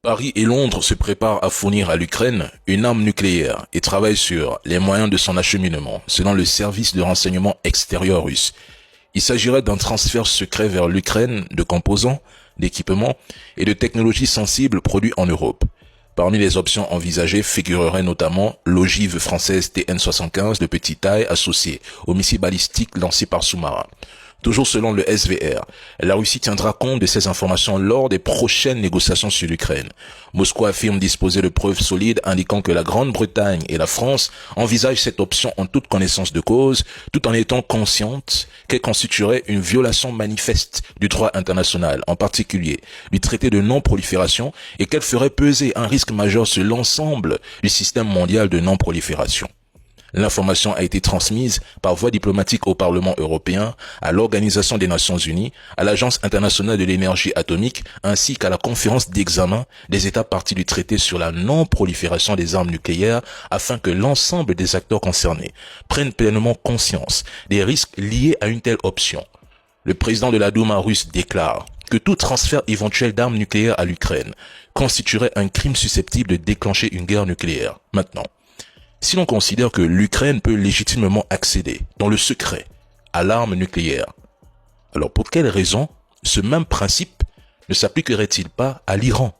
Paris et Londres se préparent à fournir à l'Ukraine une arme nucléaire et travaillent sur les moyens de son acheminement, selon le service de renseignement extérieur russe. Il s'agirait d'un transfert secret vers l'Ukraine de composants, d'équipements et de technologies sensibles produits en Europe. Parmi les options envisagées figureraient notamment l'ogive française TN-75 de petite taille associée aux missiles balistiques lancés par sous-marin. Toujours selon le SVR, la Russie tiendra compte de ces informations lors des prochaines négociations sur l'Ukraine. Moscou affirme disposer de preuves solides indiquant que la Grande-Bretagne et la France envisagent cette option en toute connaissance de cause, tout en étant conscientes qu'elle constituerait une violation manifeste du droit international, en particulier du traité de non-prolifération, et qu'elle ferait peser un risque majeur sur l'ensemble du système mondial de non-prolifération. L'information a été transmise par voie diplomatique au Parlement européen, à l'Organisation des Nations Unies, à l'Agence internationale de l'énergie atomique, ainsi qu'à la conférence d'examen des États parties du traité sur la non-prolifération des armes nucléaires, afin que l'ensemble des acteurs concernés prennent pleinement conscience des risques liés à une telle option. Le président de la Douma russe déclare que tout transfert éventuel d'armes nucléaires à l'Ukraine constituerait un crime susceptible de déclencher une guerre nucléaire. Maintenant, si l'on considère que l'Ukraine peut légitimement accéder, dans le secret, à l'arme nucléaire, alors pour quelle raison ce même principe ne s'appliquerait-il pas à l'Iran,